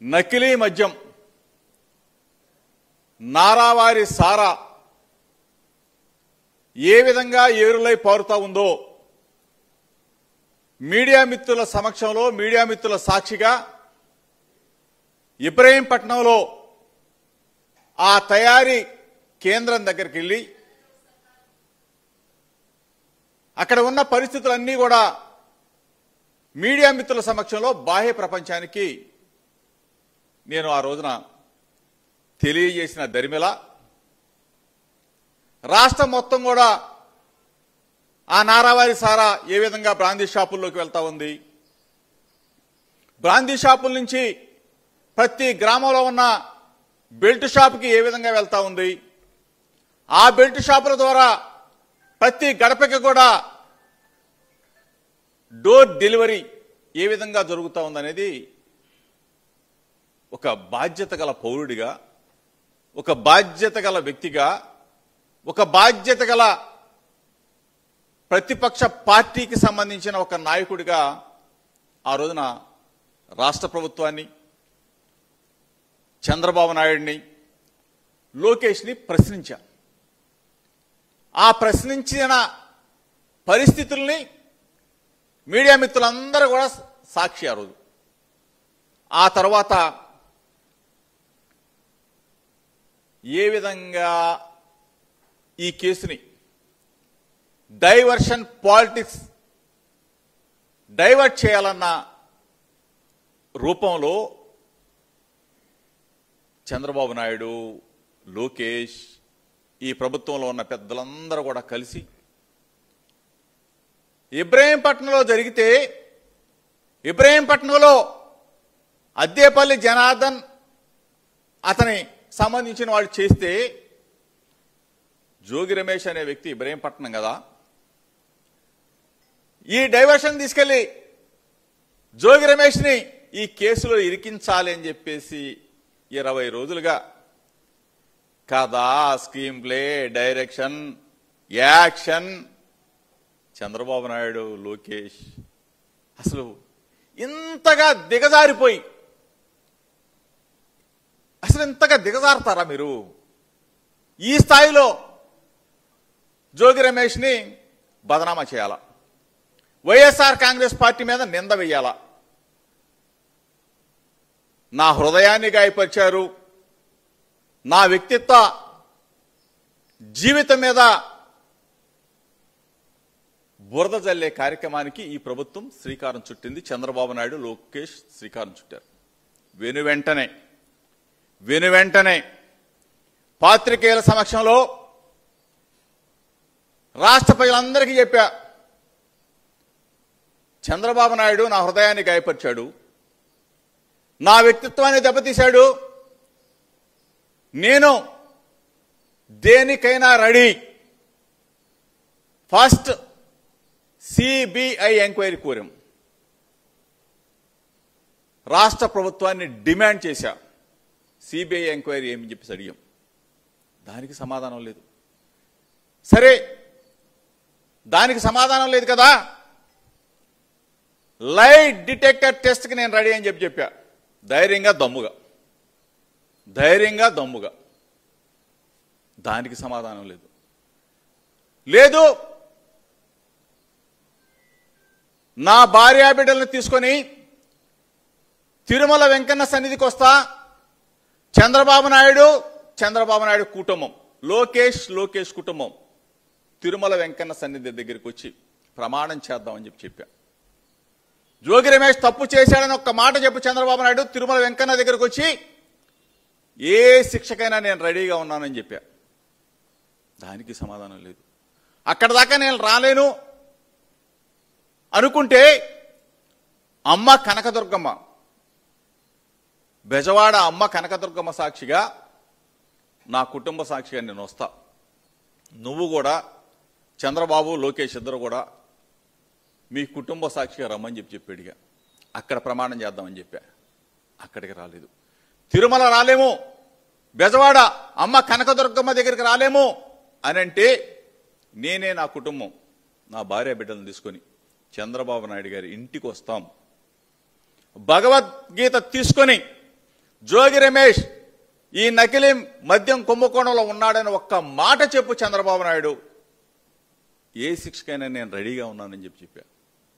నకిలీ మద్యం, నారావారి సారా ఏ విధంగా ఏరులై పారుతా ఉందో మీడియా మిత్రుల సమక్షంలో, మీడియా మిత్రుల సాక్షిగా ఇబ్రహీంపట్నంలో ఆ తయారీ కేంద్రం దగ్గరికి వెళ్ళి అక్కడ ఉన్న పరిస్థితులన్నీ కూడా మీడియా మిత్రుల సమక్షంలో బాహ్య ప్రపంచానికి నేను ఆ రోజున తెలియజేసిన దరిమిల రాష్ట్రం మొత్తం కూడా ఆ నారావారి సారా ఏ విధంగా బ్రాందీ షాపుల్లోకి వెళ్తా ఉంది, బ్రాందీ షాపుల నుంచి ప్రతి గ్రామంలో ఉన్న బెల్ట్ షాపుకి ఏ విధంగా వెళ్తా ఉంది, ఆ బెల్ట్ షాపుల ద్వారా ప్రతి గడపకి కూడా డోర్ డెలివరీ ఏ విధంగా జరుగుతూ ఉందనేది ఒక బాధ్యత గల పౌరుడిగా, ఒక బాధ్యత గల వ్యక్తిగా, ఒక బాధ్యత గల ప్రతిపక్ష పార్టీకి సంబంధించిన ఒక నాయకుడిగా ఆ రోజున రాష్ట్ర ప్రభుత్వాన్ని, చంద్రబాబు నాయుడిని, లోకేష్ని ప్రశ్నించా. ఆ ప్రశ్నించిన పరిస్థితుల్ని మీడియా మిత్రులందరూ కూడా సాక్షి ఆ రోజు. ఆ తర్వాత ఏ విధంగా ఈ కేసుని డైవర్షన్ పాలిటిక్స్ డైవర్ట్ చేయాలన్న రూపంలో చంద్రబాబు నాయుడు, లోకేష్, ఈ ప్రభుత్వంలో ఉన్న పెద్దలందరూ కూడా కలిసి ఇబ్రహీంపట్నంలో జరిగితే, ఇబ్రహీంపట్నంలో అద్దేపల్లి జనార్దన్ అతని సంబంధించిన వాళ్ళు చేస్తే, జోగి రమేష్ అనే వ్యక్తి ఇబ్రహీంపట్నం కదా, ఈ డైవర్షన్ తీసుకెళ్లి జోగి రమేష్ని ఈ కేసులో ఇరికించాలి అని చెప్పేసి 20 రోజులుగా కథ, screen play, direction, action Chandrababu Naidu, Lokesh అసలు ఇంతగా దిగజారిపోయి, అసలు ఇంతగా దిగజారుతారా మీరు? ఈ స్థాయిలో జోగి రమేష్ని బదనామా చేయాలా, వైఎస్ఆర్ కాంగ్రెస్ పార్టీ మీద నింద వెయ్యాలా? నా హృదయాన్ని గాయపరిచారు, నా వ్యక్తిత్వ జీవితం మీద బురద జల్లే కార్యక్రమానికి ఈ ప్రభుత్వం శ్రీకారం చుట్టింది. చంద్రబాబు నాయుడు, లోకేష్ శ్రీకారం చుట్టారు. వెను వెంటనే పాత్రికేయుల సమక్షంలో రాష్ట్ర ప్రజలందరికీ చెప్పా, చంద్రబాబు నాయుడు నా హృదయాన్ని గాయపరిచాడు, నా వ్యక్తిత్వాన్ని దెబ్బతీశాడు, నేను దేనికైనా రెడీ. ఫస్ట్ సిబిఐ ఎంక్వైరీ కోరాం, రాష్ట్ర ప్రభుత్వాన్ని డిమాండ్ చేశా. సిబిఐ ఎంక్వైరీ ఏమని చెప్పేసి అడిగాం, దానికి సమాధానం లేదు. సరే, దానికి సమాధానం లేదు కదా, లైట్ డిటెక్టర్ టెస్ట్కి నేను రెడీ అని చెప్పా. ధైర్యంగా దమ్ముగా దానికి సమాధానం లేదు. లేదు, నా భార్యాబిడ్డలను తీసుకొని తిరుమల వెంకన్న సన్నిధికి వస్తా, చంద్రబాబు నాయుడు కుటుంబం, లోకేష్ కుటుంబం తిరుమల వెంకన్న సన్నిధి దగ్గరికి వచ్చి ప్రమాణం చేద్దామని చెప్పా. జోగి రమేష్ తప్పు చేశాడని ఒక్క మాట చెప్పు చంద్రబాబు నాయుడు, తిరుమల వెంకన్న దగ్గరకు వచ్చి ఏ శిక్షకైనా నేను రెడీగా ఉన్నానని చెప్పా. దానికి సమాధానం లేదు. అక్కడ దాకా నేను రాలేను అనుకుంటే అమ్మ కనకదుర్గమ్మ, బెజవాడ అమ్మ కనకదుర్గమ్మ సాక్షిగా, నా కుటుంబ సాక్షిగా నేను వస్తా, నువ్వు కూడా చంద్రబాబు, లోకేష్ ఇద్దరు కూడా మీ కుటుంబ సాక్షిగా రమ్మని చెప్పాడుగా. అక్కడ ప్రమాణం చేద్దామని చెప్పా. అక్కడికి రాలేదు. తిరుమల రాలేము, బెజవాడ అమ్మ కనకదుర్గమ్మ దగ్గరికి రాలేము అని అంటే నేనే నా కుటుంబం, నా భార్య బిడ్డలను తీసుకొని చంద్రబాబు నాయుడు గారి ఇంటికి వస్తాం, భగవద్గీత తీసుకొని జోగి రమేష్ ఈ నకిలీ మద్యం కుంభకోణంలో ఉన్నాడని ఒక్క మాట చెప్పు చంద్రబాబు నాయుడు, ఏ శిక్షకైనా నేను రెడీగా ఉన్నానని చెప్పా.